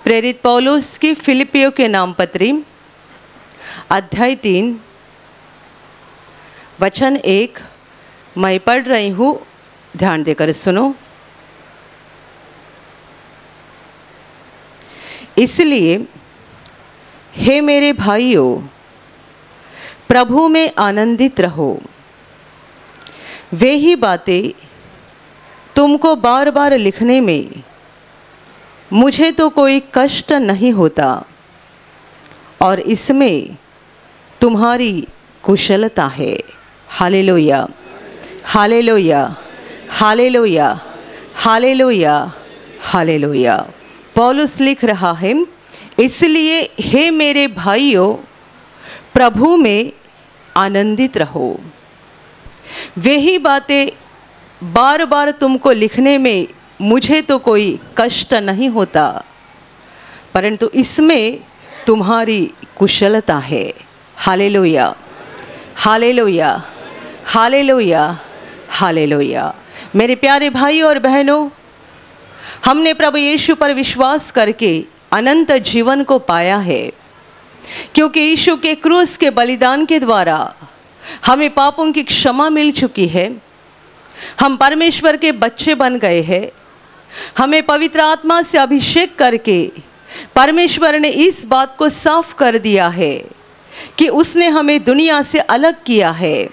प्रेरित पौलुस की फिलिपियों के नाम पत्री अध्याय 3 वचन 1 मैं पढ़ रही हूँ, ध्यान देकर सुनो। इसलिए हे मेरे भाइयों, प्रभु में आनंदित रहो। वे ही बातें तुमको बार बार लिखने में मुझे तो कोई कष्ट नहीं होता और इसमें तुम्हारी कुशलता है। Hallelujah, hallelujah, hallelujah, hallelujah, hallelujah. पौलुस लिख रहा है, इसलिए हे मेरे भाइयों, प्रभु में आनंदित रहो। वे ही बातें बार बार तुमको लिखने में मुझे तो कोई कष्ट नहीं होता, परंतु इसमें तुम्हारी कुशलता है। Hallelujah, hallelujah, hallelujah, hallelujah. मेरे प्यारे भाई और बहनों, हमने प्रभु यीशु पर विश्वास करके अनंत जीवन को पाया है, क्योंकि यीशु के क्रूस के बलिदान के द्वारा हमें पापों की क्षमा मिल चुकी है। हम परमेश्वर के बच्चे बन गए हैं। हमें पवित्र आत्मा से अभिषेक करके परमेश्वर ने इस बात को साफ कर दिया है कि उसने हमें दुनिया से अलग किया है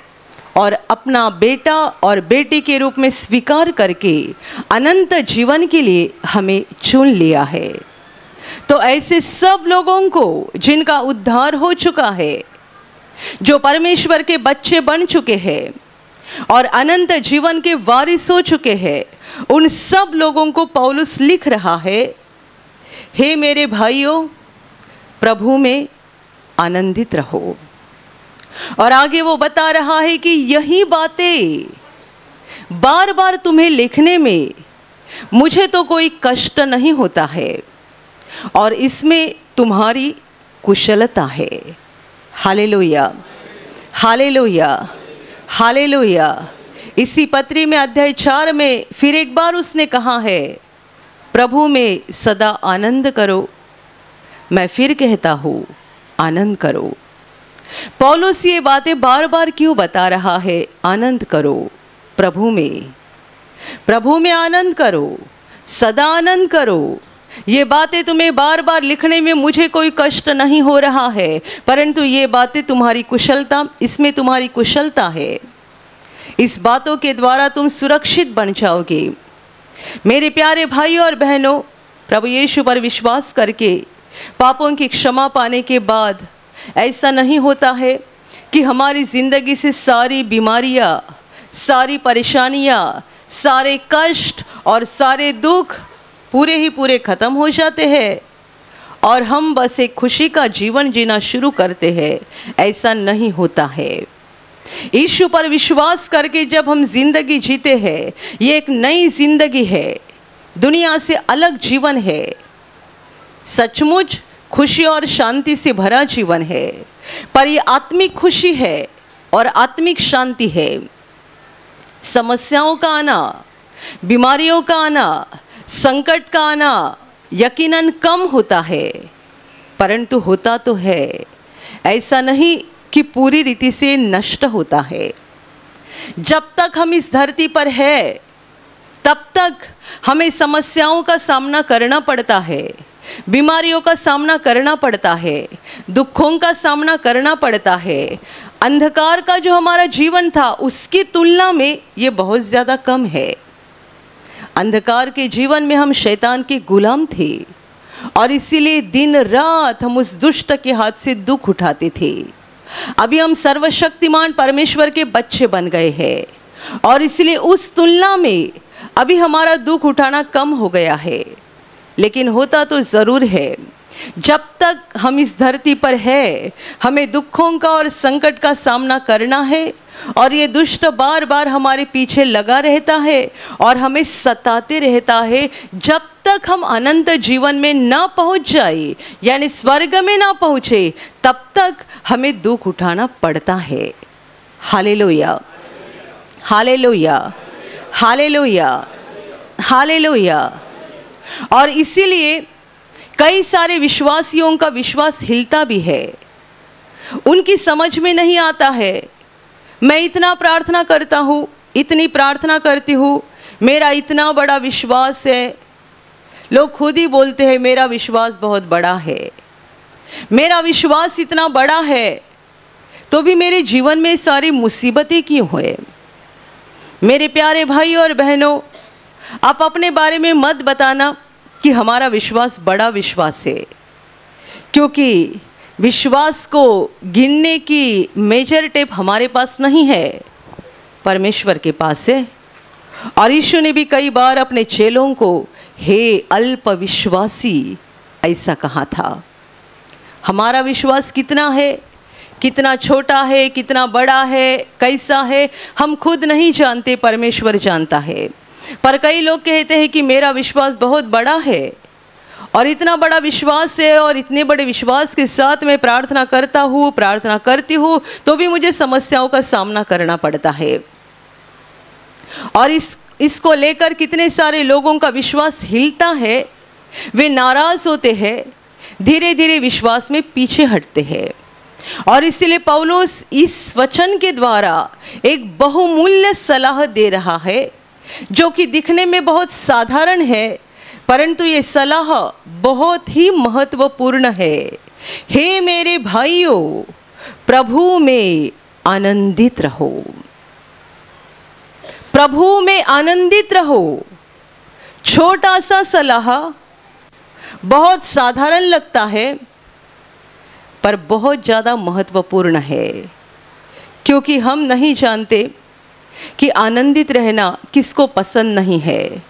और अपना बेटा और बेटी के रूप में स्वीकार करके अनंत जीवन के लिए हमें चुन लिया है। तो ऐसे सब लोगों को जिनका उद्धार हो चुका है, जो परमेश्वर के बच्चे बन चुके हैं और अनंत जीवन के वारिस हो चुके हैं, उन सब लोगों को पौलुस लिख रहा है, हे मेरे भाइयों, प्रभु में आनंदित रहो। और आगे वो बता रहा है कि यही बातें बार बार तुम्हें लिखने में मुझे तो कोई कष्ट नहीं होता है और इसमें तुम्हारी कुशलता है। Hallelujah, hallelujah, hallelujah. इसी पत्री में अध्याय 4 में फिर एक बार उसने कहा है, प्रभु में सदा आनंद करो। मैं फिर कहता हूँ, आनंद करो। पौलुस ये बातें बार बार क्यों बता रहा है? आनंद करो, प्रभु में आनंद करो, सदा आनंद करो। ये बातें तुम्हें बार बार लिखने में मुझे कोई कष्ट नहीं हो रहा है, परंतु ये बातें तुम्हारी कुशलता, इसमें तुम्हारी कुशलता है। इस बातों के द्वारा तुम सुरक्षित बन जाओगे। मेरे प्यारे भाइयों और बहनों, प्रभु यीशु पर विश्वास करके पापों की क्षमा पाने के बाद ऐसा नहीं होता है कि हमारी ज़िंदगी से सारी बीमारियाँ, सारी परेशानियाँ, सारे कष्ट और सारे दुख पूरे ही पूरे ख़त्म हो जाते हैं और हम बस एक खुशी का जीवन जीना शुरू करते हैं। ऐसा नहीं होता है। यीशु पर विश्वास करके जब हम जिंदगी जीते हैं, ये एक नई जिंदगी है, दुनिया से अलग जीवन है, सचमुच खुशी और शांति से भरा जीवन है। पर ये आत्मिक खुशी है और आत्मिक शांति है। समस्याओं का आना, बीमारियों का आना, संकट का आना यकीनन कम होता है, परंतु होता तो है। ऐसा नहीं कि पूरी रीति से नष्ट होता है। जब तक हम इस धरती पर है, तब तक हमें समस्याओं का सामना करना पड़ता है, बीमारियों का सामना करना पड़ता है, दुखों का सामना करना पड़ता है। अंधकार का जो हमारा जीवन था, उसकी तुलना में ये बहुत ज़्यादा कम है। अंधकार के जीवन में हम शैतान के गुलाम थे और इसीलिए दिन रात हम उस दुष्ट के हाथ से दुख उठाते थे। अभी हम सर्वशक्तिमान परमेश्वर के बच्चे बन गए हैं और इसलिए उस तुलना में अभी हमारा दुख उठाना कम हो गया है। लेकिन होता तो ज़रूर है, जब तक हम इस धरती पर है, हमें दुखों का और संकट का सामना करना है और ये दुष्ट बार बार हमारे पीछे लगा रहता है और हमें सताते रहता है। जब तक हम अनंत जीवन में ना पहुंच जाए, यानी स्वर्ग में ना पहुंचे, तब तक हमें दुख उठाना पड़ता है। Hallelujah, hallelujah, hallelujah, hallelujah. और इसीलिए कई सारे विश्वासियों का विश्वास हिलता भी है। उनकी समझ में नहीं आता है, मैं इतना प्रार्थना करता हूँ, इतनी प्रार्थना करती हूँ, मेरा इतना बड़ा विश्वास है। लोग खुद ही बोलते हैं मेरा विश्वास बहुत बड़ा है, मेरा विश्वास इतना बड़ा है, तो भी मेरे जीवन में सारी मुसीबतें क्यों हुए। मेरे प्यारे भाई और बहनों, आप अपने बारे में मत बताना कि हमारा विश्वास बड़ा विश्वास है, क्योंकि विश्वास को गिनने की मेजर टेप हमारे पास नहीं है, परमेश्वर के पास है। और यीशु ने भी कई बार अपने चेलों को हे अल्प विश्वासी ऐसा कहा था। हमारा विश्वास कितना है, कितना छोटा है, कितना बड़ा है, कैसा है, हम खुद नहीं जानते, परमेश्वर जानता है। पर कई लोग कहते हैं कि मेरा विश्वास बहुत बड़ा है और इतना बड़ा विश्वास है, और इतने बड़े विश्वास के साथ मैं प्रार्थना करता हूँ, प्रार्थना करती हूँ, तो भी मुझे समस्याओं का सामना करना पड़ता है। और इसको लेकर कितने सारे लोगों का विश्वास हिलता है, वे नाराज़ होते हैं, धीरे धीरे विश्वास में पीछे हटते हैं। और इसीलिए पौलुस इस वचन के द्वारा एक बहुमूल्य सलाह दे रहा है, जो कि दिखने में बहुत साधारण है, परंतु ये सलाह बहुत ही महत्वपूर्ण है। हे मेरे भाइयों, प्रभु में आनंदित रहो, प्रभु में आनंदित रहो। छोटा सा सलाह बहुत साधारण लगता है, पर बहुत ज़्यादा महत्वपूर्ण है, क्योंकि हम नहीं जानते कि आनंदित रहना किसको पसंद नहीं है।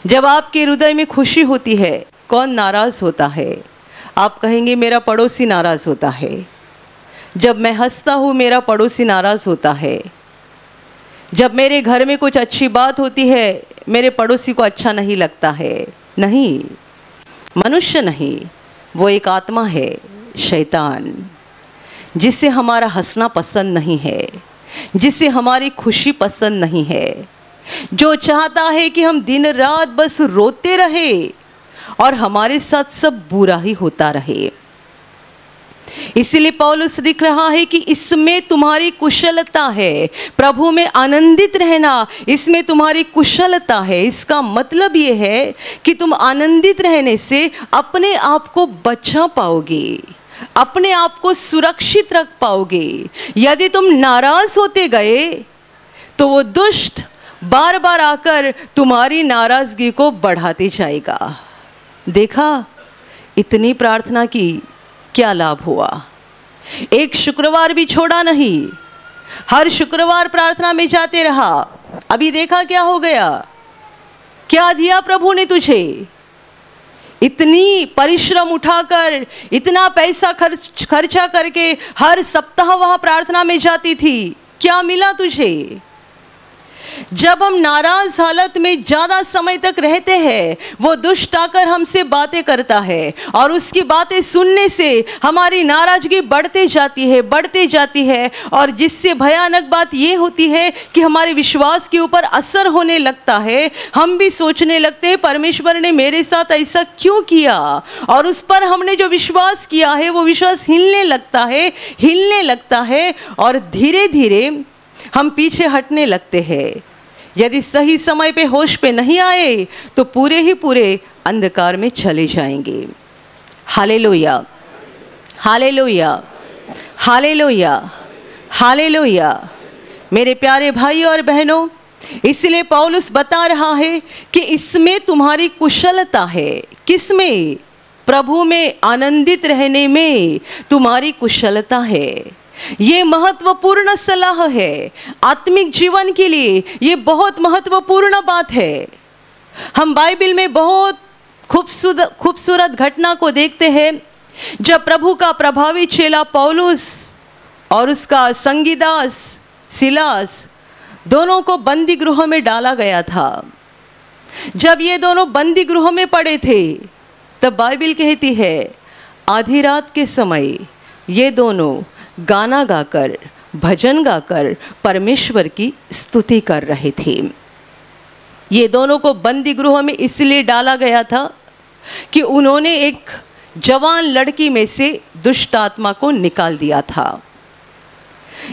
जब आपके हृदय में खुशी होती है, कौन नाराज़ होता है? आप कहेंगे मेरा पड़ोसी नाराज़ होता है। जब मैं हंसता हूँ, मेरा पड़ोसी नाराज़ होता है। जब मेरे घर में कुछ अच्छी बात होती है, मेरे पड़ोसी को अच्छा नहीं लगता है। नहीं, मनुष्य नहीं, वो एक आत्मा है, शैतान, जिसे हमारा हंसना पसंद नहीं है, जिसे हमारी खुशी पसंद नहीं है, जो चाहता है कि हम दिन रात बस रोते रहे और हमारे साथ सब बुरा ही होता रहे। इसीलिए पौलुस लिख रहा है कि इसमें तुम्हारी कुशलता है, प्रभु में आनंदित रहना, इसमें तुम्हारी कुशलता है। इसका मतलब ये है कि तुम आनंदित रहने से अपने आप को बचा पाओगे, अपने आप को सुरक्षित रख पाओगे। यदि तुम नाराज होते गए तो वो दुष्ट बार बार आकर तुम्हारी नाराजगी को बढ़ाते जाएगा। देखा, इतनी प्रार्थना की, क्या लाभ हुआ? एक शुक्रवार भी छोड़ा नहीं, हर शुक्रवार प्रार्थना में जाते रहा। अभी देखा क्या हो गया? क्या दिया प्रभु ने तुझे? इतनी परिश्रम उठाकर, इतना पैसा खर्चा करके हर सप्ताह वहाँ प्रार्थना में जाती थी, क्या मिला तुझे? जब हम नाराज हालत में ज़्यादा समय तक रहते हैं, वो दुष्ट आकर हमसे बातें करता है, और उसकी बातें सुनने से हमारी नाराजगी बढ़ते जाती है, और जिससे भयानक बात ये होती है कि हमारे विश्वास के ऊपर असर होने लगता है। हम भी सोचने लगते हैं परमेश्वर ने मेरे साथ ऐसा क्यों किया, और उस पर हमने जो विश्वास किया है वो विश्वास हिलने लगता है, और धीरे धीरे हम पीछे हटने लगते हैं। यदि सही समय पे होश पे नहीं आए तो पूरे ही पूरे अंधकार में चले जाएंगे। Hallelujah, hallelujah, hallelujah, hallelujah. मेरे प्यारे भाई और बहनों, इसलिए पौलुस बता रहा है कि इसमें तुम्हारी कुशलता है। किसमें? प्रभु में आनंदित रहने में तुम्हारी कुशलता है। ये महत्वपूर्ण सलाह है आत्मिक जीवन के लिए, ये बहुत महत्वपूर्ण बात है। हम बाइबल में बहुत खूबसूरत घटना को देखते हैं, जब प्रभु का प्रभावी चेला पौलुस और उसका संगीदास सिलास दोनों को बंदी गृह में डाला गया था। जब ये दोनों बंदी गृह में पड़े थे, तब बाइबल कहती है आधी रात के समय ये दोनों गाना गाकर, भजन गाकर परमेश्वर की स्तुति कर रहे थे। ये दोनों को बंदी गृह में इसलिए डाला गया था कि उन्होंने एक जवान लड़की में से दुष्ट आत्मा को निकाल दिया था।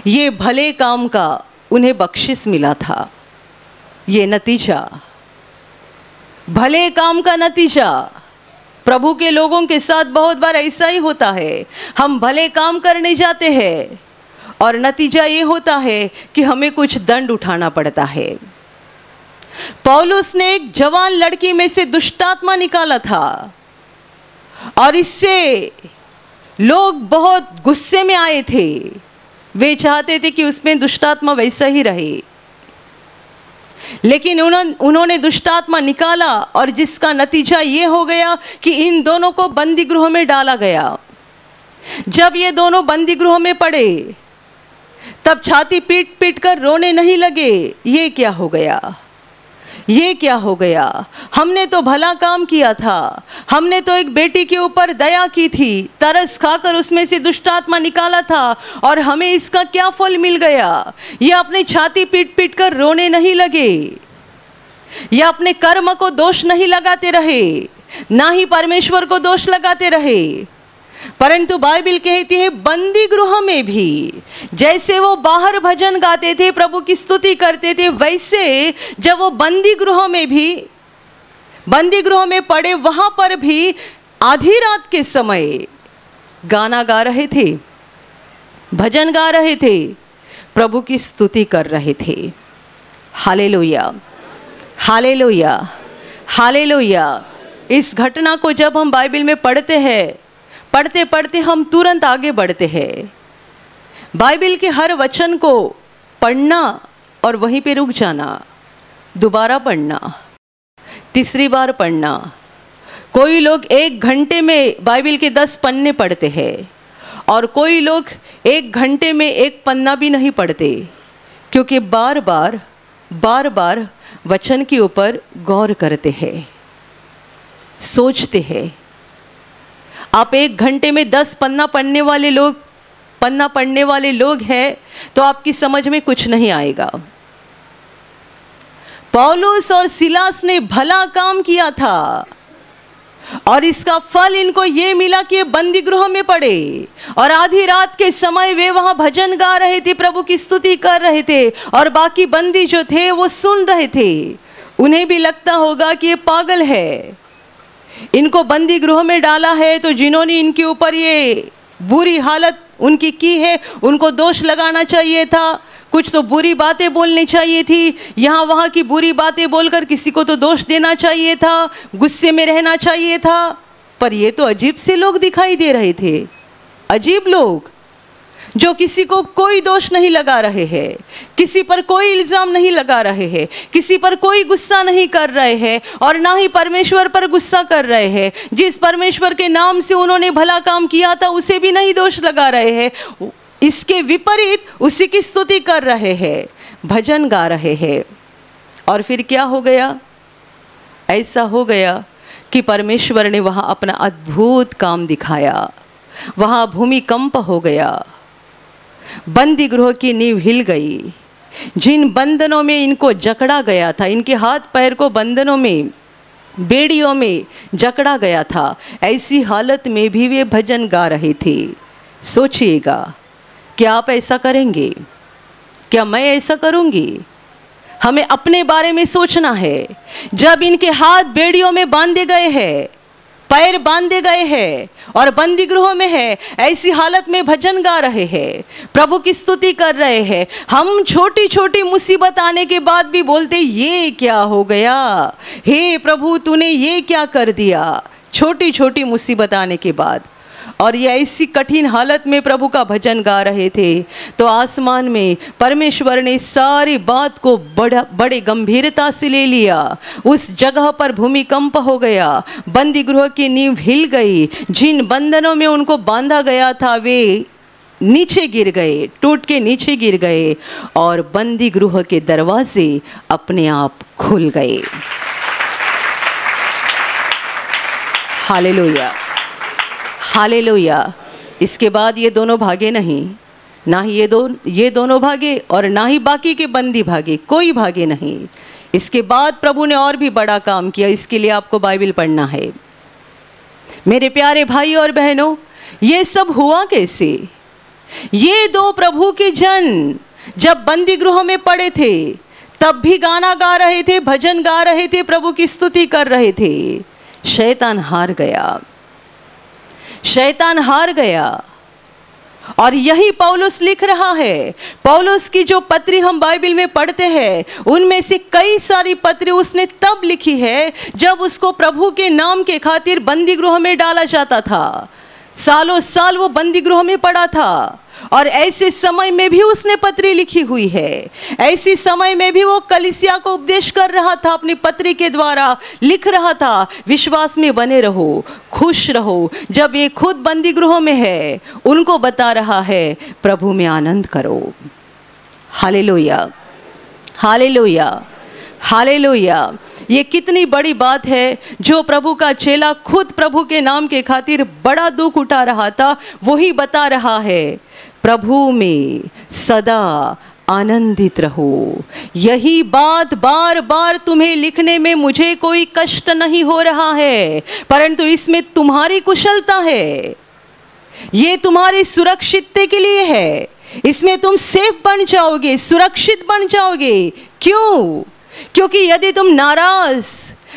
ये भले काम का उन्हें बख्शिश मिला था। ये नतीजा, भले काम का नतीजा। प्रभु के लोगों के साथ बहुत बार ऐसा ही होता है, हम भले काम करने जाते हैं और नतीजा ये होता है कि हमें कुछ दंड उठाना पड़ता है। पौलुस ने एक जवान लड़की में से दुष्टात्मा निकाला था और इससे लोग बहुत गुस्से में आए थे। वे चाहते थे कि उसमें दुष्टात्मा वैसा ही रहे, लेकिन उन्होंने दुष्टात्मा निकाला और जिसका नतीजा ये हो गया कि इन दोनों को बंदी गृह में डाला गया। जब ये दोनों बंदी गृह में पड़े तब छाती पीट पीट कर रोने नहीं लगे, ये क्या हो गया, ये क्या हो गया, हमने तो भला काम किया था, हमने तो एक बेटी के ऊपर दया की थी, तरस खाकर उसमें से दुष्टात्मा निकाला था और हमें इसका क्या फल मिल गया। ये अपने छाती पीट पीट कर रोने नहीं लगे, या अपने कर्म को दोष नहीं लगाते रहे, ना ही परमेश्वर को दोष लगाते रहे, परंतु बाइबल कहती है बंदी गृह में भी जैसे वो बाहर भजन गाते थे, प्रभु की स्तुति करते थे, वैसे जब वो बंदी गृह में पड़े, वहां पर भी आधी रात के समय गाना गा रहे थे, भजन गा रहे थे, प्रभु की स्तुति कर रहे थे। Hallelujah, hallelujah, hallelujah. इस घटना को जब हम बाइबल में पढ़ते हैं, पढ़ते पढ़ते हम तुरंत आगे बढ़ते हैं। बाइबल के हर वचन को पढ़ना और वहीं पे रुक जाना, दोबारा पढ़ना, तीसरी बार पढ़ना। कोई लोग 1 घंटे में बाइबल के 10 पन्ने पढ़ते हैं और कोई लोग 1 घंटे में 1 पन्ना भी नहीं पढ़ते, क्योंकि बार बार वचन के ऊपर गौर करते हैं, सोचते हैं। आप 1 घंटे में 10 पन्ना पढ़ने वाले लोग हैं तो आपकी समझ में कुछ नहीं आएगा। पौलुस और सिलास ने भला काम किया था और इसका फल इनको ये मिला कि बंदी गृह में पड़े और आधी रात के समय वे वहां भजन गा रहे थे, प्रभु की स्तुति कर रहे थे और बाकी बंदी जो थे वो सुन रहे थे। उन्हें भी लगता होगा कि ये पागल है, इनको बंदी गृह में डाला है तो जिन्होंने इनके ऊपर ये बुरी हालत उनकी की है उनको दोष लगाना चाहिए था, कुछ तो बुरी बातें बोलनी चाहिए थी, यहाँ वहाँ की बुरी बातें बोलकर किसी को तो दोष देना चाहिए था, गुस्से में रहना चाहिए था। पर ये तो अजीब से लोग दिखाई दे रहे थे, अजीब लोग जो किसी को कोई दोष नहीं लगा रहे हैं, किसी पर कोई इल्ज़ाम नहीं लगा रहे हैं, किसी पर कोई गुस्सा नहीं कर रहे हैं और ना ही परमेश्वर पर गुस्सा कर रहे हैं। जिस परमेश्वर के नाम से उन्होंने भला काम किया था उसे भी नहीं दोष लगा रहे हैं, इसके विपरीत उसी की स्तुति कर रहे हैं, भजन गा रहे हैं। और फिर क्या हो गया? ऐसा हो गया कि परमेश्वर ने वहाँ अपना अद्भुत काम दिखाया, वहाँ भूमिकंप हो गया, बंदी गृह की नींव हिल गई। जिन बंधनों में इनको जकड़ा गया था, इनके हाथ पैर को बंधनों में, बेड़ियों में जकड़ा गया था, ऐसी हालत में भी वे भजन गा रहे थे। सोचिएगा, क्या आप ऐसा करेंगे? क्या मैं ऐसा करूंगी? हमें अपने बारे में सोचना है। जब इनके हाथ बेड़ियों में बांधे गए हैं, पैर बांधे गए हैं और बंदी गृह में है, ऐसी हालत में भजन गा रहे हैं, प्रभु की स्तुति कर रहे हैं। हम छोटी छोटी मुसीबत आने के बाद भी बोलते ये क्या हो गया, हे प्रभु तूने ये क्या कर दिया, छोटी छोटी मुसीबत आने के बाद। और ये ऐसी कठिन हालत में प्रभु का भजन गा रहे थे तो आसमान में परमेश्वर ने सारी बात को बड़े गंभीरता से ले लिया। उस जगह पर भूमिकंप हो गया, बंदी गृह की नींव हिल गई, जिन बंधनों में उनको बांधा गया था वे नीचे गिर गए, टूट के नीचे गिर गए और बंदी गृह के दरवाजे अपने आप खुल गए। Hallelujah, hallelujah. इसके बाद ये दोनों भागे नहीं, ना ही ये दोनों भागे और ना ही बाकी के बंदी भागे, कोई भागे नहीं। इसके बाद प्रभु ने और भी बड़ा काम किया। इसके लिए आपको बाइबल पढ़ना है। मेरे प्यारे भाई और बहनों, ये सब हुआ कैसे? ये दो प्रभु के जन जब बंदी गृह में पड़े थे तब भी गाना गा रहे थे, भजन गा रहे थे, प्रभु की स्तुति कर रहे थे। शैतान हार गया, शैतान हार गया। और यही पौलुस लिख रहा है। पौलुस की जो पत्री हम बाइबल में पढ़ते हैं उनमें से कई सारी पत्री उसने तब लिखी है जब उसको प्रभु के नाम के खातिर बंदी गृह में डाला जाता था। सालों साल वो बंदी गृह में पड़ा था और ऐसे समय में भी उसने पत्री लिखी हुई है। ऐसे समय में भी वो कलीसिया को उपदेश कर रहा था, अपनी पत्री के द्वारा लिख रहा था, विश्वास में बने रहो, खुश रहो। जब ये खुद बंदी गृह में है उनको बता रहा है प्रभु में आनंद करो। Hallelujah, hallelujah, hallelujah. ये कितनी बड़ी बात है। जो प्रभु का चेला खुद प्रभु के नाम के खातिर बड़ा दुख उठा रहा था, वही बता रहा है प्रभु में सदा आनंदित रहो। यही बात बार बार तुम्हें लिखने में मुझे कोई कष्ट नहीं हो रहा है, परंतु इसमें तुम्हारी कुशलता है। ये तुम्हारी सुरक्षितता के लिए है। इसमें तुम सेफ बन जाओगे, सुरक्षित बन जाओगे। क्यों? क्योंकि यदि तुम नाराज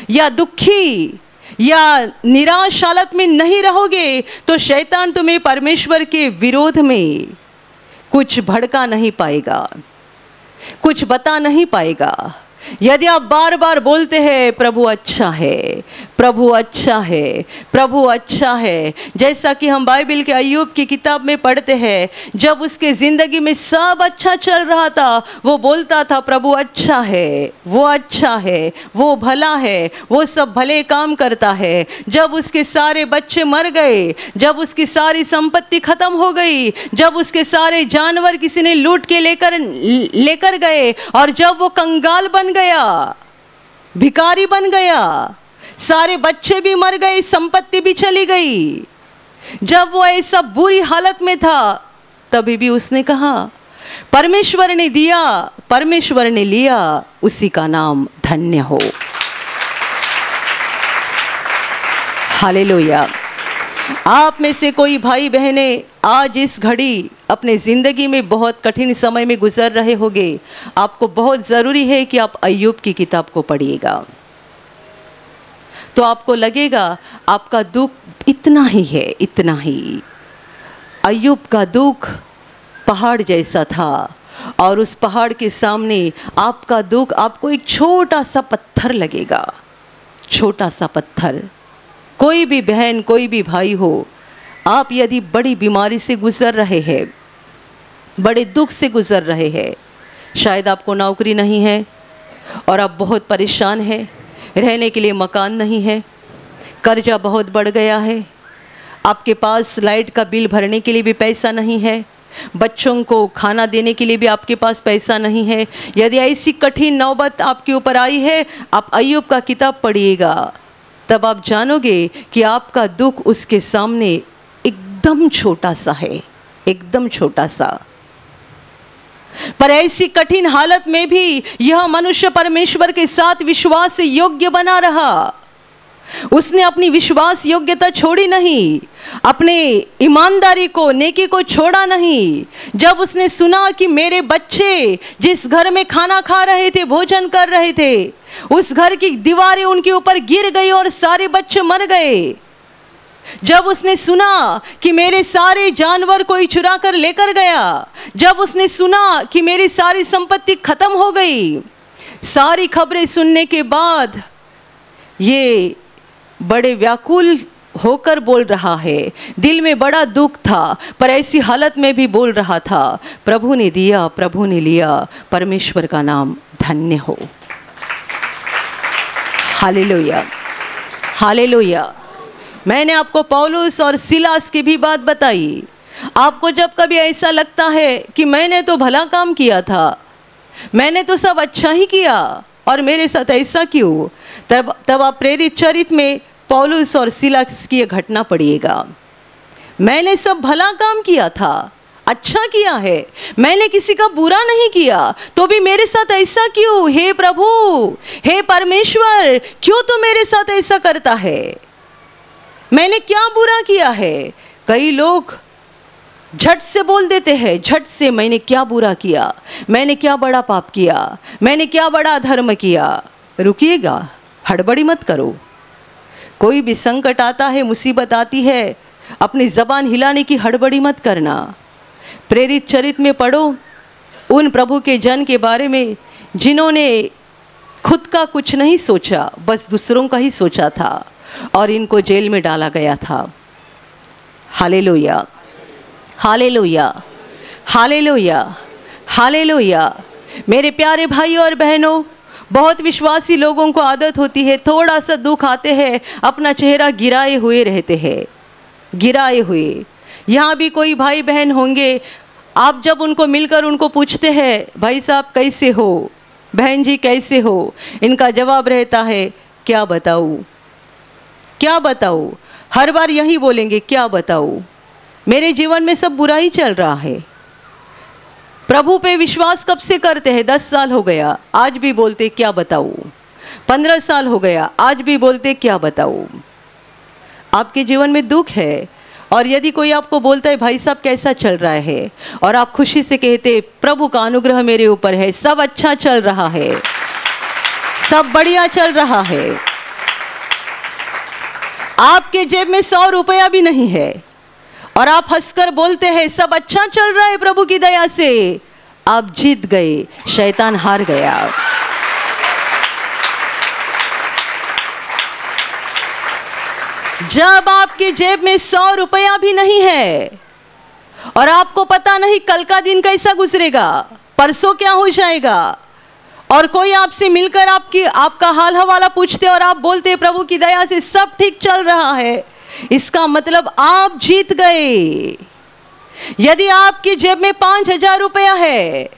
या दुखी या निराश हालत में नहीं रहोगे तो शैतान तुम्हें परमेश्वर के विरोध में कुछ भड़का नहीं पाएगा, कुछ बता नहीं पाएगा। यदि आप बार बार बोलते हैं प्रभु अच्छा है, प्रभु अच्छा है, प्रभु अच्छा है, जैसा कि हम बाइबल के अय्यूब की किताब में पढ़ते हैं, जब उसके ज़िंदगी में सब अच्छा चल रहा था वो बोलता था प्रभु अच्छा है, वो अच्छा है, वो भला है, वो सब भले काम करता है। जब उसके सारे बच्चे मर गए, जब उसकी सारी संपत्ति खत्म हो गई, जब उसके सारे जानवर किसी ने लूट के लेकर गए और जब वो कंगाल बन गया, भिखारी बन गया, सारे बच्चे भी मर गए, संपत्ति भी चली गई, जब वो ऐसा बुरी हालत में था तभी भी उसने कहा परमेश्वर ने दिया, परमेश्वर ने लिया, उसी का नाम धन्य हो। हालेलुया। आप में से कोई भाई बहने आज इस घड़ी अपने ज़िंदगी में बहुत कठिन समय में गुजर रहे होंगे। आपको बहुत ज़रूरी है कि आप अय्यूब की किताब को पढ़िएगा, तो आपको लगेगा आपका दुख इतना ही है, इतना ही। अय्यूब का दुख पहाड़ जैसा था और उस पहाड़ के सामने आपका दुख आपको एक छोटा सा पत्थर लगेगा, छोटा सा पत्थर। कोई भी बहन, कोई भी भाई हो, आप यदि बड़ी बीमारी से गुजर रहे हैं, बड़े दुख से गुजर रहे हैं, शायद आपको नौकरी नहीं है और आप बहुत परेशान हैं, रहने के लिए मकान नहीं है, कर्जा बहुत बढ़ गया है, आपके पास लाइट का बिल भरने के लिए भी पैसा नहीं है, बच्चों को खाना देने के लिए भी आपके पास पैसा नहीं है। यदि ऐसी कठिन नौबत आपके ऊपर आई है, आप अय्यूब का किताब पढ़िएगा, तब आप जानोगे कि आपका दुख उसके सामने एकदम छोटा सा है, एकदम छोटा सा। पर ऐसी कठिन हालत में भी यह मनुष्य परमेश्वर के साथ विश्वास योग्य बना रहा। उसने अपनी विश्वास योग्यता छोड़ी नहीं, अपने ईमानदारी को, नेकी को छोड़ा नहीं। जब उसने सुना कि मेरे बच्चे जिस घर में खाना खा रहे थे, भोजन कर रहे थे, उस घर की दीवारें उनके ऊपर गिर गई और सारे बच्चे मर गए, जब उसने सुना कि मेरे सारे जानवर कोई चुरा कर लेकर गया, जब उसने सुना कि मेरी सारी संपत्ति खत्म हो गई, सारी खबरें सुनने के बाद ये बड़े व्याकुल होकर बोल रहा है। दिल में बड़ा दुख था, पर ऐसी हालत में भी बोल रहा था प्रभु ने दिया, प्रभु ने लिया, परमेश्वर का नाम धन्य हो। Hallelujah, hallelujah. मैंने आपको पौलुस और सिलास की भी बात बताई। आपको जब कभी ऐसा लगता है कि मैंने तो भला काम किया था, मैंने तो सब अच्छा ही किया और मेरे साथ ऐसा क्यों, तब आप प्रेरित चरित्र में पौलुस और सिलास की घटना पढ़िएगा। मैंने सब भला काम किया था, अच्छा किया है, मैंने किसी का बुरा नहीं किया, तो भी मेरे साथ ऐसा क्यों? हे प्रभु, हे परमेश्वर, क्यों तू मेरे साथ ऐसा करता है? मैंने क्या बुरा किया है? कई लोग झट से बोल देते हैं, झट से, मैंने क्या बुरा किया, मैंने क्या बड़ा पाप किया, मैंने क्या बड़ा अधर्म किया। रुकिएगा, हड़बड़ी मत करो। कोई भी संकट आता है, मुसीबत आती है, अपनी ज़बान हिलाने की हड़बड़ी मत करना। प्रेरित चरित्र में पढ़ो उन प्रभु के जन के बारे में जिन्होंने खुद का कुछ नहीं सोचा, बस दूसरों का ही सोचा था, और इनको जेल में डाला गया था। Hallelujah, hallelujah, hallelujah, hallelujah. मेरे प्यारे भाई और बहनों, बहुत विश्वासी लोगों को आदत होती है, थोड़ा सा दुख आते हैं अपना चेहरा गिराए हुए रहते हैं, गिराए हुए। यहाँ भी कोई भाई बहन होंगे, आप जब उनको मिलकर उनको पूछते हैं, भाई साहब कैसे हो, बहन जी कैसे हो, इनका जवाब रहता है, क्या बताऊँ, क्या बताऊँ। हर बार यही बोलेंगे, क्या बताऊँ, मेरे जीवन में सब बुरा ही चल रहा है। प्रभु पे विश्वास कब से करते हैं? 10 साल हो गया, आज भी बोलते क्या बताऊँ। 15 साल हो गया, आज भी बोलते क्या बताऊँ। आपके जीवन में दुख है, और यदि कोई आपको बोलता है भाई साहब कैसा चल रहा है, और आप खुशी से कहते प्रभु का अनुग्रह मेरे ऊपर है, सब अच्छा चल रहा है, सब बढ़िया चल रहा है, आपके जेब में 100 रुपया भी नहीं है, और आप हंसकर बोलते हैं सब अच्छा चल रहा है प्रभु की दया से, आप जीत गए, शैतान हार गया। जब आपके जेब में 100 रुपया भी नहीं है, और आपको पता नहीं कल का दिन कैसा गुजरेगा, परसों क्या हो जाएगा, और कोई आपसे मिलकर आपका हाल हवाला पूछते और आप बोलते प्रभु की दया से सब ठीक चल रहा है, इसका मतलब आप जीत गए। यदि आपकी जेब में 5,000 रुपया है,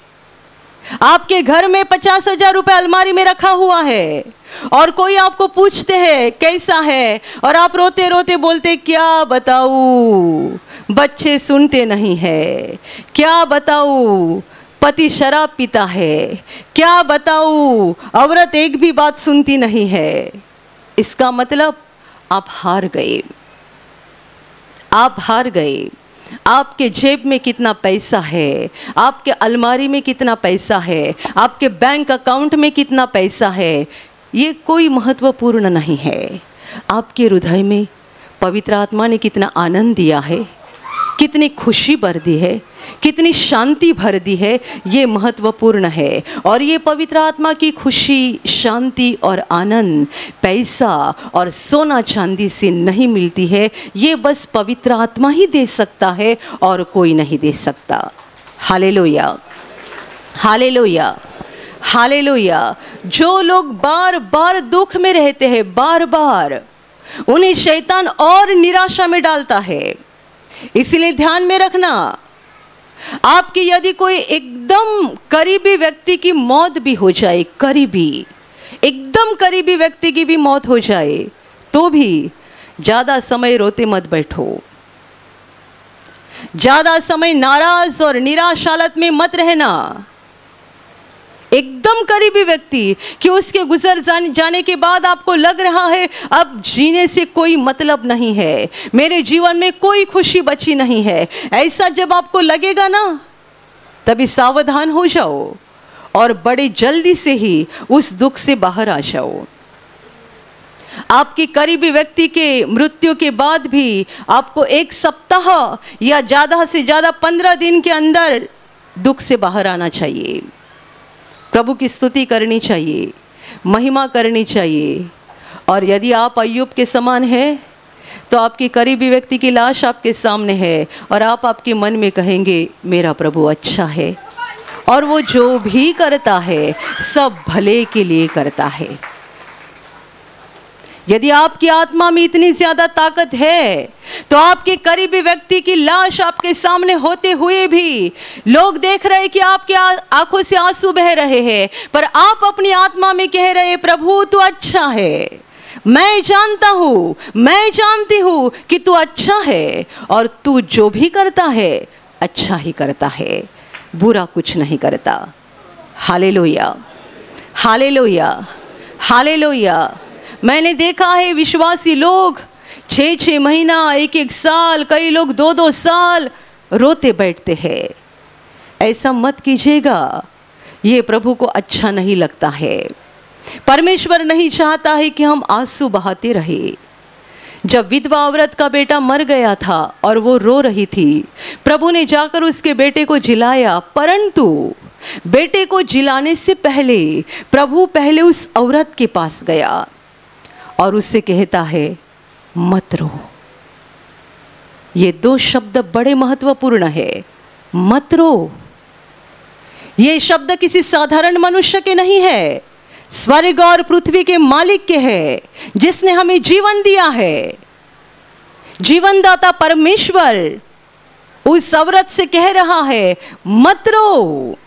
आपके घर में 50,000 रुपया अलमारी में रखा हुआ है, और कोई आपको पूछते हैं कैसा है, और आप रोते रोते बोलते क्या बताऊं, बच्चे सुनते नहीं है, क्या बताऊं, पति शराब पीता है, क्या बताऊं, औरत एक भी बात सुनती नहीं है, इसका मतलब आप हार गए, आप हार गए। आपके जेब में कितना पैसा है, आपके अलमारी में कितना पैसा है, आपके बैंक अकाउंट में कितना पैसा है, ये कोई महत्वपूर्ण नहीं है। आपके हृदय में पवित्र आत्मा ने कितना आनंद दिया है, कितनी खुशी भर दी है, कितनी शांति भर दी है, ये महत्वपूर्ण है। और ये पवित्र आत्मा की खुशी, शांति और आनंद पैसा और सोना चांदी से नहीं मिलती है, ये बस पवित्र आत्मा ही दे सकता है और कोई नहीं दे सकता। Hallelujah, hallelujah, hallelujah. जो लोग बार बार दुख में रहते हैं, बार बार, उन्हें शैतान और निराशा में डालता है। इसलिए ध्यान में रखना, आपकी यदि कोई एकदम करीबी व्यक्ति की मौत भी हो जाए, करीबी, एकदम करीबी व्यक्ति की भी मौत हो जाए, तो भी ज़्यादा समय रोते मत बैठो, ज़्यादा समय नाराज और निराश हालत में मत रहना। एकदम करीबी व्यक्ति कि उसके गुजर जाने के बाद आपको लग रहा है अब जीने से कोई मतलब नहीं है, मेरे जीवन में कोई खुशी बची नहीं है, ऐसा जब आपको लगेगा ना, तभी सावधान हो जाओ और बड़े जल्दी से ही उस दुख से बाहर आ जाओ। आपकी करीबी व्यक्ति के मृत्यु के बाद भी आपको 1 सप्ताह या ज़्यादा से ज़्यादा 15 दिन के अंदर दुख से बाहर आना चाहिए, प्रभु की स्तुति करनी चाहिए, महिमा करनी चाहिए। और यदि आप अय्यूब के समान हैं, तो आपकी करीबी व्यक्ति की लाश आपके सामने है और आप आपके मन में कहेंगे मेरा प्रभु अच्छा है, और वो जो भी करता है सब भले के लिए करता है। यदि आपकी आत्मा में इतनी ज्यादा ताकत है, तो आपके करीबी व्यक्ति की लाश आपके सामने होते हुए भी लोग देख रहे कि आपके आंखों से आंसू बह रहे हैं, पर आप अपनी आत्मा में कह रहे प्रभु तू अच्छा है, मैं जानता हूँ, मैं जानती हूँ कि तू अच्छा है, और तू जो भी करता है अच्छा ही करता है, बुरा कुछ नहीं करता। Hallelujah, hallelujah, hallelujah. मैंने देखा है विश्वासी लोग 6-6 महीना, 1-1 साल, कई लोग 2-2 साल रोते बैठते हैं। ऐसा मत कीजिएगा, ये प्रभु को अच्छा नहीं लगता है। परमेश्वर नहीं चाहता है कि हम आंसू बहाते रहे। जब विधवा औरत का बेटा मर गया था और वो रो रही थी, प्रभु ने जाकर उसके बेटे को जिलाया, परंतु बेटे को जिलाने से पहले प्रभु पहले उस औरत के पास गया और उससे कहता है, मत रो। ये 2 शब्द बड़े महत्वपूर्ण है, मत रो। ये शब्द किसी साधारण मनुष्य के नहीं है, स्वर्ग और पृथ्वी के मालिक के है, जिसने हमें जीवन दिया है। जीवनदाता परमेश्वर उस औरत से कह रहा है, मत रो।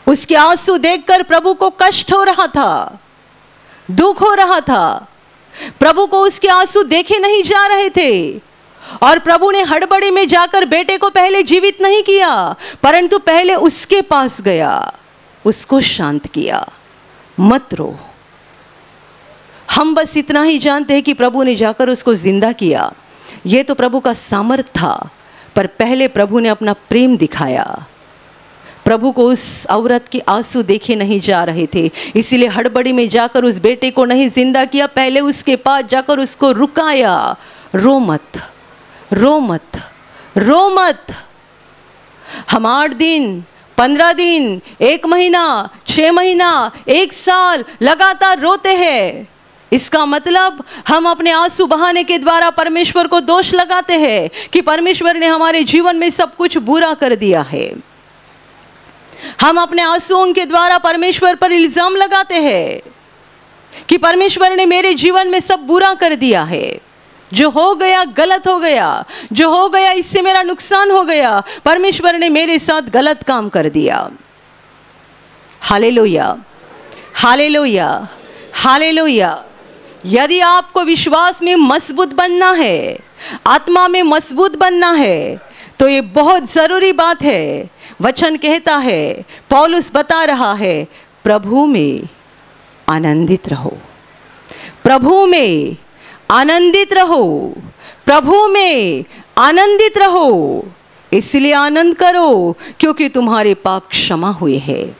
उसके आंसू देखकर प्रभु को कष्ट हो रहा था, दुख हो रहा था। प्रभु को उसके आंसू देखे नहीं जा रहे थे और प्रभु ने हड़बड़ी में जाकर बेटे को पहले जीवित नहीं किया, परंतु पहले उसके पास गया, उसको शांत किया, मत रो। हम बस इतना ही जानते हैं कि प्रभु ने जाकर उसको जिंदा किया, ये तो प्रभु का सामर्थ्य था, पर पहले प्रभु ने अपना प्रेम दिखाया। प्रभु को उस औरत के आंसू देखे नहीं जा रहे थे, इसीलिए हड़बड़ी में जाकर उस बेटे को नहीं जिंदा किया, पहले उसके पास जाकर उसको रुकाया, रो मत, रो मत, रो मत। हम 8 दिन, 15 दिन, 1 महीना, 6 महीना, 1 साल लगातार रोते हैं। इसका मतलब हम अपने आंसू बहाने के द्वारा परमेश्वर को दोष लगाते हैं कि परमेश्वर ने हमारे जीवन में सब कुछ बुरा कर दिया है। हम अपने आंसुओं के द्वारा परमेश्वर पर इल्जाम लगाते हैं कि परमेश्वर ने मेरे जीवन में सब बुरा कर दिया है। जो हो गया गलत हो गया, जो हो गया इससे मेरा नुकसान हो गया, परमेश्वर ने मेरे साथ गलत काम कर दिया। Hallelujah, hallelujah, hallelujah. यदि आपको विश्वास में मजबूत बनना है, आत्मा में मजबूत बनना है, तो ये बहुत ज़रूरी बात है। वचन कहता है, पौलुस बता रहा है, प्रभु में आनंदित रहो, प्रभु में आनंदित रहो, प्रभु में आनंदित रहो। इसलिए आनंद करो क्योंकि तुम्हारे पाप क्षमा हुए हैं।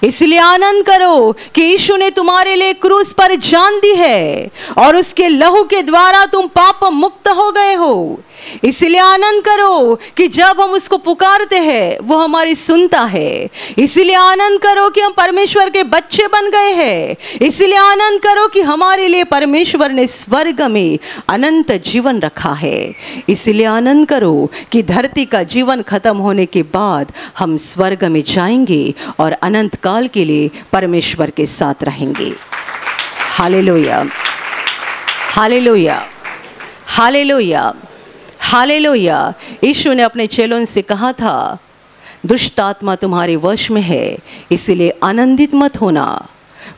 इसलिए आनंद करो कि यीशु ने तुम्हारे लिए क्रूस पर जान दी है और उसके लहू के द्वारा तुम पाप मुक्त हो गए हो। इसलिए आनंद करो कि जब हम उसको पुकारते हैं वो हमारी सुनता है। इसलिए आनंद करो कि हम परमेश्वर के बच्चे बन गए हैं। इसलिए आनंद करो कि हमारे लिए परमेश्वर ने स्वर्ग में अनंत जीवन रखा है। इसलिए आनंद करो कि धरती का जीवन खत्म होने के बाद हम स्वर्ग में जाएंगे और अनंत काल के लिए परमेश्वर के साथ रहेंगे। Hallelujah, hallelujah, hallelujah, hallelujah. यीशु ने अपने चेलों से कहा था, दुष्ट आत्मा तुम्हारे वश में है, इसलिए आनंदित मत होना,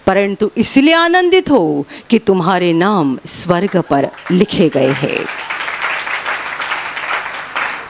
परंतु इसलिए आनंदित हो कि तुम्हारे नाम स्वर्ग पर लिखे गए हैं।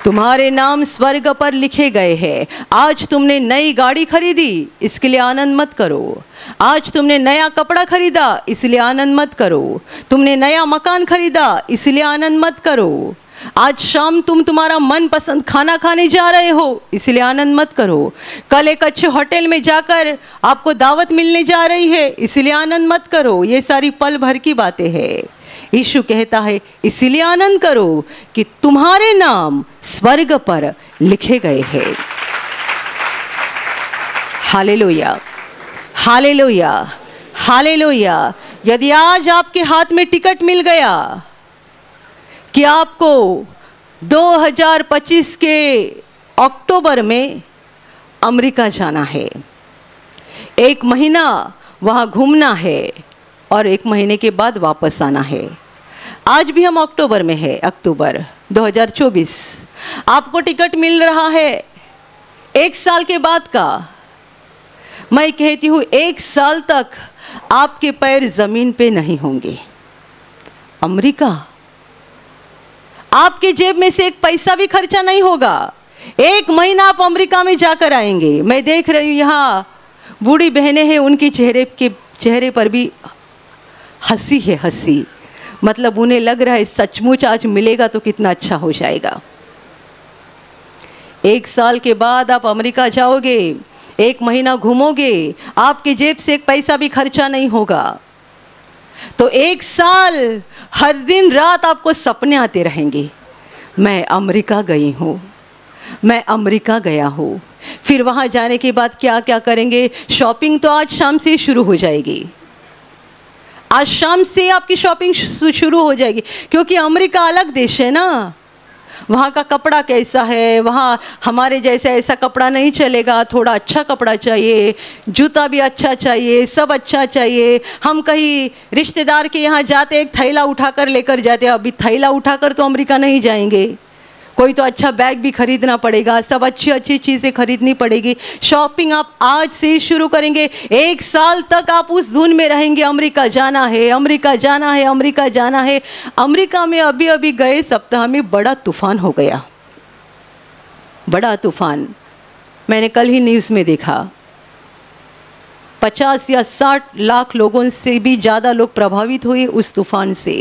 तुम्हारे नाम स्वर्ग पर लिखे गए हैं। आज तुमने नई गाड़ी खरीदी, इसके लिए आनंद मत करो। आज तुमने नया कपड़ा खरीदा, इसलिए आनंद मत करो। तुमने नया मकान खरीदा, इसलिए आनंद मत करो। आज शाम तुम तुम्हारा मनपसंद खाना खाने जा रहे हो, इसलिए आनंद मत करो। कल एक अच्छे होटल में जाकर आपको दावत मिलने जा रही है, इसलिए आनंद मत करो। ये सारी पल भर की बातें हैं। यीशु कहता है, इसीलिए आनंद करो कि तुम्हारे नाम स्वर्ग पर लिखे गए हैं। Hallelujah, hallelujah, hallelujah. यदि आज आपके हाथ में टिकट मिल गया कि आपको 2025 के अक्टूबर में अमेरिका जाना है, 1 महीना वहाँ घूमना है और 1 महीने के बाद वापस आना है। आज भी हम अक्टूबर में है, अक्टूबर 2024। आपको टिकट मिल रहा है 1 साल के बाद का। मैं कहती हूँ 1 साल तक आपके पैर जमीन पे नहीं होंगे। अमेरिका, आपके जेब में से 1 पैसा भी खर्चा नहीं होगा। 1 महीना आप अमेरिका में जाकर आएंगे। मैं देख रही हूँ यहाँ बूढ़ी बहनें हैं, उनके चेहरे पर भी हंसी है, हंसी। मतलब उन्हें लग रहा है सचमुच आज मिलेगा तो कितना अच्छा हो जाएगा। 1 साल के बाद आप अमेरिका जाओगे, 1 महीना घूमोगे, आपकी जेब से 1 पैसा भी खर्चा नहीं होगा। तो 1 साल हर दिन रात आपको सपने आते रहेंगे, मैं अमेरिका गई हूँ, मैं अमेरिका गया हूँ। फिर वहाँ जाने के बाद क्या क्या करेंगे? शॉपिंग तो आज शाम से शुरू हो जाएगी, आज शाम से आपकी शॉपिंग शुरू हो जाएगी, क्योंकि अमेरिका अलग देश है ना। वहाँ का कपड़ा कैसा है, वहाँ हमारे जैसे ऐसा कपड़ा नहीं चलेगा, थोड़ा अच्छा कपड़ा चाहिए, जूता भी अच्छा चाहिए, सब अच्छा चाहिए। हम कहीं रिश्तेदार के यहाँ जाते एक थैला उठाकर लेकर जाते, अभी थैला उठाकर तो अमेरिका नहीं जाएंगे, कोई तो अच्छा बैग भी खरीदना पड़ेगा, सब अच्छी अच्छी चीज़ें खरीदनी पड़ेगी। शॉपिंग आप आज से ही शुरू करेंगे, 1 साल तक आप उस धुन में रहेंगे, अमेरिका जाना है, अमेरिका जाना है, अमेरिका जाना है। अमेरिका में अभी अभी गए सप्ताह में बड़ा तूफान हो गया, बड़ा तूफान। मैंने कल ही न्यूज़ में देखा, 50 या 60 लाख लोगों से भी ज़्यादा लोग प्रभावित हुए उस तूफान से,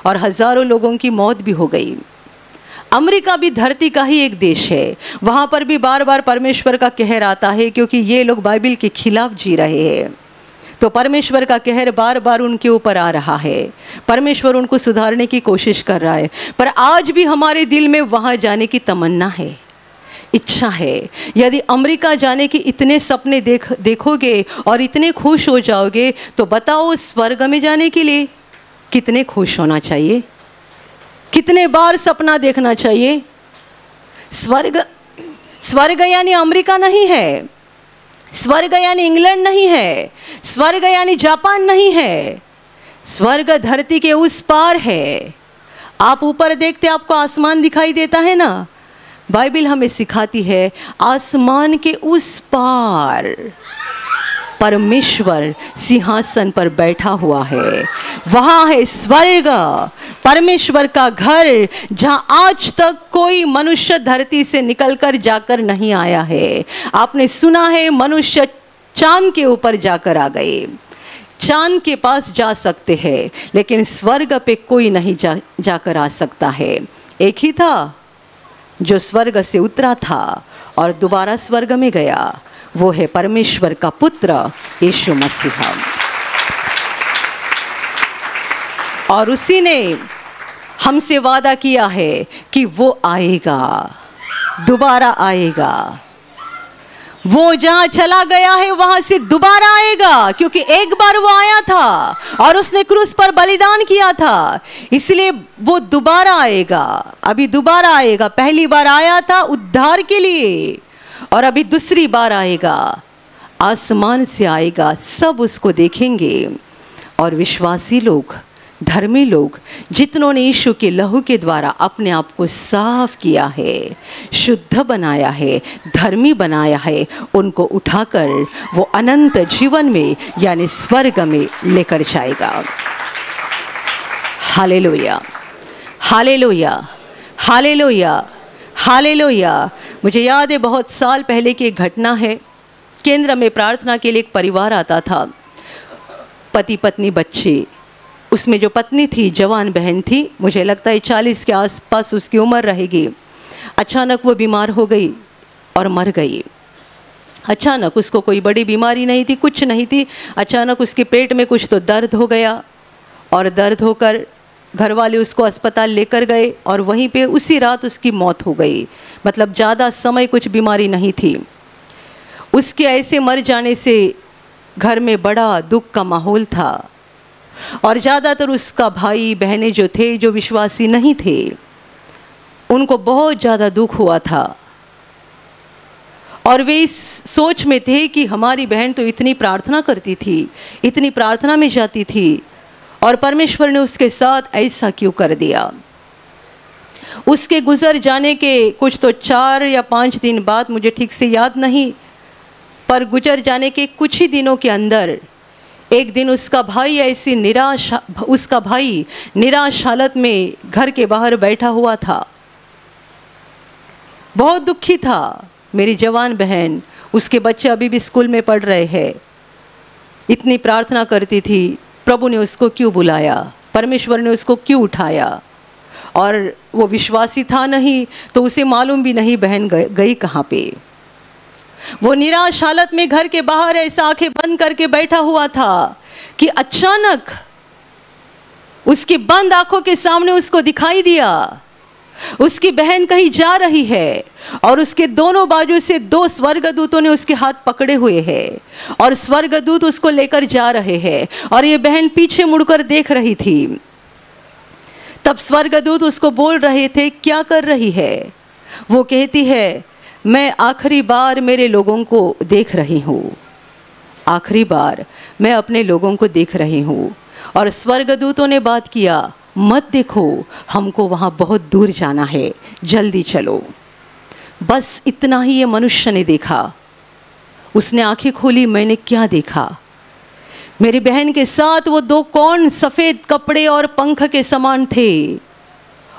और हज़ारों लोगों की मौत भी हो गई। अमेरिका भी धरती का ही एक देश है, वहाँ पर भी बार बार परमेश्वर का कहर आता है, क्योंकि ये लोग बाइबल के खिलाफ जी रहे हैं। तो परमेश्वर का कहर बार बार उनके ऊपर आ रहा है, परमेश्वर उनको सुधारने की कोशिश कर रहा है। पर आज भी हमारे दिल में वहाँ जाने की तमन्ना है, इच्छा है। यदि अमेरिका जाने के इतने सपने देखोगे और इतने खुश हो जाओगे, तो बताओ स्वर्ग में जाने के लिए कितने खुश होना चाहिए, कितने बार सपना देखना चाहिए। स्वर्ग यानी अमेरिका नहीं है, स्वर्ग यानी इंग्लैंड नहीं है, स्वर्ग यानी जापान नहीं है, स्वर्ग धरती के उस पार है। आप ऊपर देखते आपको आसमान दिखाई देता है ना, बाइबल हमें सिखाती है आसमान के उस पार परमेश्वर सिंहासन पर बैठा हुआ है, वहाँ है स्वर्ग, परमेश्वर का घर, जहाँ आज तक कोई मनुष्य धरती से निकलकर जाकर नहीं आया है। आपने सुना है मनुष्य चांद के ऊपर जाकर आ गए, चांद के पास जा सकते हैं, लेकिन स्वर्ग पे कोई नहीं जाकर आ सकता है। एक ही था जो स्वर्ग से उतरा था और दोबारा स्वर्ग में गया, वो है परमेश्वर का पुत्र यीशु मसीह। और उसी ने हमसे वादा किया है कि वो आएगा, दोबारा आएगा। वो जहाँ चला गया है वहाँ से दोबारा आएगा, क्योंकि एक बार वो आया था और उसने क्रूस पर बलिदान किया था, इसलिए वो दोबारा आएगा। अभी दोबारा आएगा, पहली बार आया था उद्धार के लिए, और अभी दूसरी बार आएगा, आसमान से आएगा। सब उसको देखेंगे, और विश्वासी लोग, धर्मी लोग, जितनों ने यीशु के लहू के द्वारा अपने आप को साफ किया है, शुद्ध बनाया है, धर्मी बनाया है, उनको उठाकर वो अनंत जीवन में यानी स्वर्ग में लेकर जाएगा। Hallelujah, hallelujah, hallelujah, hallelujah. मुझे याद है बहुत साल पहले की एक घटना है। केंद्र में प्रार्थना के लिए एक परिवार आता था, पति पत्नी बच्चे। उसमें जो पत्नी थी जवान बहन थी, मुझे लगता है 40 के आसपास उसकी उम्र रहेगी। अचानक वो बीमार हो गई और मर गई। अचानक उसको कोई बड़ी बीमारी नहीं थी, कुछ नहीं थी, अचानक उसके पेट में कुछ तो दर्द हो गया, और दर्द होकर घर वाले उसको अस्पताल लेकर गए, और वहीं पे उसी रात उसकी मौत हो गई। मतलब ज़्यादा समय कुछ बीमारी नहीं थी। उसके ऐसे मर जाने से घर में बड़ा दुख का माहौल था, और ज़्यादातर उसका भाई बहनें जो थे, जो विश्वासी नहीं थे, उनको बहुत ज़्यादा दुख हुआ था। और वे इस सोच में थे कि हमारी बहन तो इतनी प्रार्थना करती थी, इतनी प्रार्थना में जाती थी, और परमेश्वर ने उसके साथ ऐसा क्यों कर दिया। उसके गुजर जाने के कुछ तो 4 या 5 दिन बाद, मुझे ठीक से याद नहीं, पर गुजर जाने के कुछ ही दिनों के अंदर एक दिन उसका भाई निराश हालत में घर के बाहर बैठा हुआ था, बहुत दुखी था। मेरी जवान बहन, उसके बच्चे अभी भी स्कूल में पढ़ रहे हैं, इतनी प्रार्थना करती थी, प्रभु ने उसको क्यों बुलाया, परमेश्वर ने उसको क्यों उठाया, और वो विश्वासी था नहीं तो उसे मालूम भी नहीं बहन गई कहाँ पे। वो निराश हालत में घर के बाहर ऐसा आंखें बंद करके बैठा हुआ था कि अचानक उसकी बंद आंखों के सामने उसको दिखाई दिया उसकी बहन कहीं जा रही है और उसके दोनों बाजू से 2 स्वर्गदूतों ने उसके हाथ पकड़े हुए हैं और स्वर्गदूत उसको लेकर जा रहे हैं और ये बहन पीछे मुड़कर देख रही थी। तब स्वर्गदूत उसको बोल रहे थे, क्या कर रही है? वो कहती है, मैं आखिरी बार मेरे लोगों को देख रही हूँ, आखिरी बार मैं अपने लोगों को देख रही हूँ। और स्वर्गदूतों ने बात किया, मत देखो, हमको वहाँ बहुत दूर जाना है, जल्दी चलो। बस इतना ही ये मनुष्य ने देखा। उसने आंखें खोली, मैंने क्या देखा? मेरी बहन के साथ वो 2 कौन सफ़ेद कपड़े और पंख के समान थे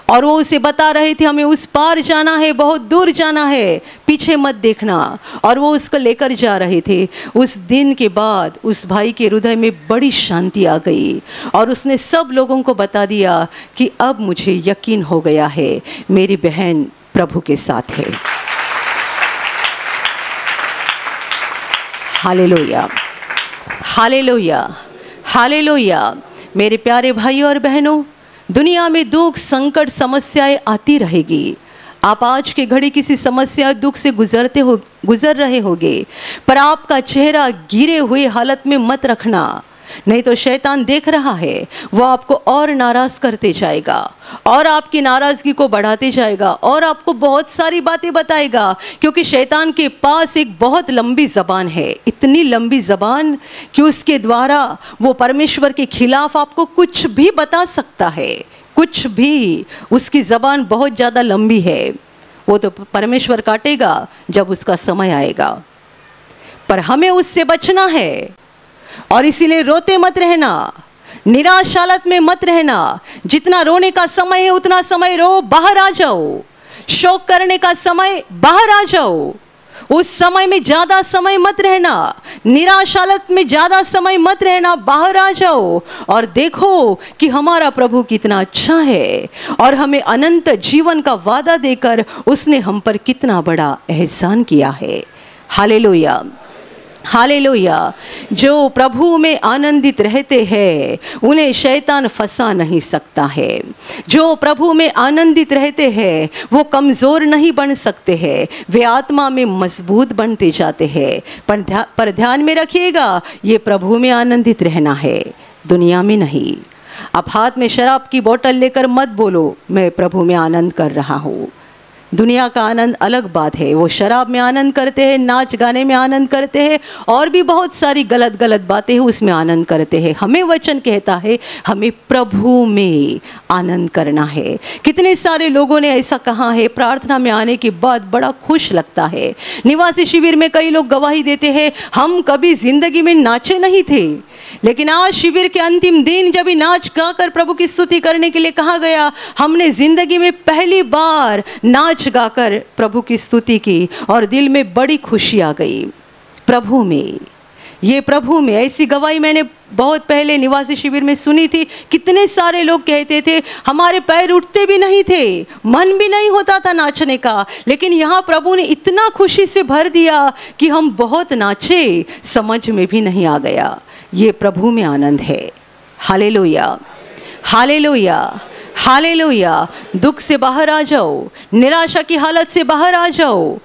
और वो उसे बता रहे थे, हमें उस पार जाना है, बहुत दूर जाना है, पीछे मत देखना। और वो उसको लेकर जा रहे थे। उस दिन के बाद उस भाई के हृदय में बड़ी शांति आ गई और उसने सब लोगों को बता दिया कि अब मुझे यकीन हो गया है, मेरी बहन प्रभु के साथ है। Hallelujah, hallelujah, hallelujah. मेरे प्यारे भाइयों और बहनों, दुनिया में दुख, संकट, समस्याएं आती रहेगी। आप आज के घड़ी किसी समस्या, दुख से गुजर रहे होगे, पर आपका चेहरा गिरे हुए हालत में मत रखना, नहीं तो शैतान देख रहा है, वो आपको और नाराज करते जाएगा और आपकी नाराज़गी को बढ़ाते जाएगा और आपको बहुत सारी बातें बताएगा, क्योंकि शैतान के पास एक बहुत लंबी ज़बान है, इतनी लंबी ज़बान कि उसके द्वारा वो परमेश्वर के खिलाफ आपको कुछ भी बता सकता है, कुछ भी। उसकी ज़बान बहुत ज़्यादा लंबी है। वो तो परमेश्वर काटेगा जब उसका समय आएगा, पर हमें उससे बचना है। और इसीलिए रोते मत रहना, निराश हालत में मत रहना। जितना रोने का समय है उतना समय रो, बाहर आ जाओ। शोक करने का समय, बाहर आ जाओ। उस समय में ज़्यादा समय मत रहना, निराश हालत में ज़्यादा समय मत रहना, बाहर आ जाओ और देखो कि हमारा प्रभु कितना अच्छा है और हमें अनंत जीवन का वादा देकर उसने हम पर कितना बड़ा एहसान किया है। Hallelujah, hallelujah. जो प्रभु में आनंदित रहते हैं उन्हें शैतान फंसा नहीं सकता है। जो प्रभु में आनंदित रहते हैं वो कमज़ोर नहीं बन सकते हैं, वे आत्मा में मजबूत बनते जाते हैं। पर ध्यान में रखिएगा, ये प्रभु में आनंदित रहना है, दुनिया में नहीं। आप हाथ में शराब की बोतल लेकर मत बोलो, मैं प्रभु में आनंद कर रहा हूँ। दुनिया का आनंद अलग बात है, वो शराब में आनंद करते हैं, नाच गाने में आनंद करते हैं और भी बहुत सारी गलत गलत बातें हैं उसमें आनंद करते हैं। हमें वचन कहता है हमें प्रभु में आनंद करना है। कितने सारे लोगों ने ऐसा कहा है, प्रार्थना में आने के बाद बड़ा खुश लगता है। निवासी शिविर में कई लोग गवाही देते हैं, हम कभी जिंदगी में नाचे नहीं थे, लेकिन आज शिविर के अंतिम दिन जब नाच गाकर प्रभु की स्तुति करने के लिए कहा गया, हमने जिंदगी में पहली बार नाच गाकर प्रभु की स्तुति की और दिल में बड़ी खुशी आ गई। प्रभु में, ये प्रभु में, ऐसी गवाही मैंने बहुत पहले निवासी शिविर में सुनी थी। कितने सारे लोग कहते थे हमारे पैर उठते भी नहीं थे, मन भी नहीं होता था नाचने का, लेकिन यहाँ प्रभु ने इतना खुशी से भर दिया कि हम बहुत नाचे, समझ में भी नहीं आ गया। ये प्रभु में आनंद है। Hallelujah, hallelujah, hallelujah. दुख से बाहर आ जाओ, निराशा की हालत से बाहर आ जाओ,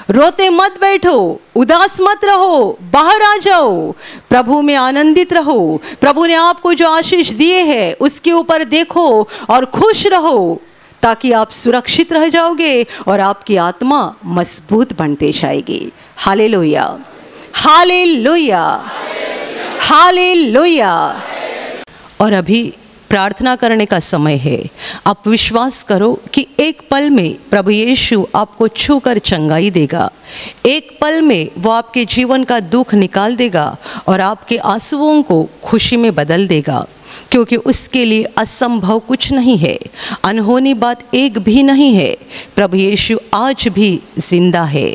रोते मत बैठो, उदास मत रहो, बाहर आ जाओ, प्रभु में आनंदित रहो। प्रभु ने आपको जो आशीष दिए हैं उसके ऊपर देखो और खुश रहो, ताकि आप सुरक्षित रह जाओगे और आपकी आत्मा मजबूत बनते जाएगी। Hallelujah, hallelujah, hallelujah. और अभी प्रार्थना करने का समय है। आप विश्वास करो कि एक पल में प्रभु यीशु आपको छूकर चंगाई देगा। एक पल में वो आपके जीवन का दुख निकाल देगा और आपके आंसुओं को खुशी में बदल देगा, क्योंकि उसके लिए असंभव कुछ नहीं है, अनहोनी बात एक भी नहीं है। प्रभु यीशु आज भी जिंदा है।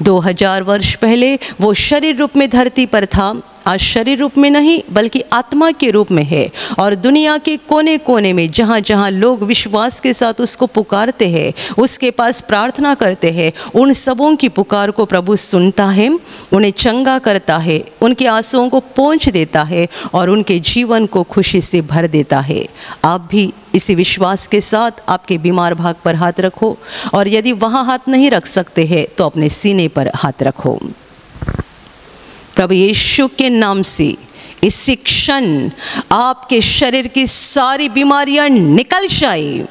2000 वर्ष पहले वो शरीर रूप में धरती पर था, आज शरीर रूप में नहीं बल्कि आत्मा के रूप में है, और दुनिया के कोने कोने में जहाँ जहाँ लोग विश्वास के साथ उसको पुकारते हैं, उसके पास प्रार्थना करते हैं, उन सबों की पुकार को प्रभु सुनता है, उन्हें चंगा करता है, उनके आंसुओं को पोंछ देता है और उनके जीवन को खुशी से भर देता है। आप भी इसी विश्वास के साथ आपके बीमार भाग पर हाथ रखो, और यदि वहाँ हाथ नहीं रख सकते हैं तो अपने सीने पर हाथ रखो। प्रभु यीशु के नाम से इसी क्षण आपके शरीर की सारी बीमारियां निकल जाए।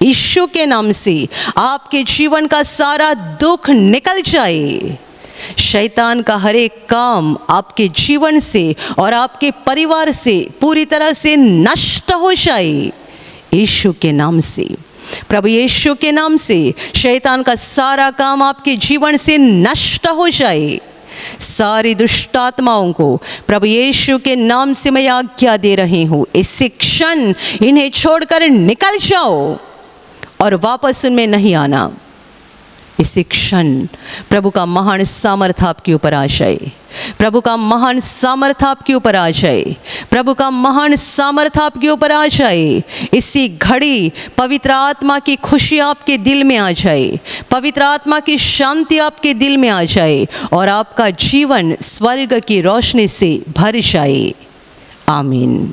यीशु के नाम से आपके जीवन का सारा दुख निकल जाए। शैतान का हर एक काम आपके जीवन से और आपके परिवार से पूरी तरह से नष्ट हो जाए। यीशु के नाम से, प्रभु यीशु के नाम से शैतान का सारा काम आपके जीवन से नष्ट हो जाए। सारी दुष्ट आत्माओं को प्रभु यीशु के नाम से मैं आज्ञा दे रही हूँ, इसी क्षण इन्हें छोड़कर निकल जाओ और वापस उनमें नहीं आना। इसी क्षण प्रभु का महान सामर्थ आपके ऊपर आ जाए। प्रभु का महान सामर्थ आपके ऊपर आ जाए। प्रभु का महान सामर्थ आपके ऊपर आ जाए। इसी घड़ी पवित्र आत्मा की खुशी आपके दिल में आ जाए, पवित्र आत्मा की शांति आपके दिल में आ जाए और आपका जीवन स्वर्ग की रोशनी से भर जाए। आमीन।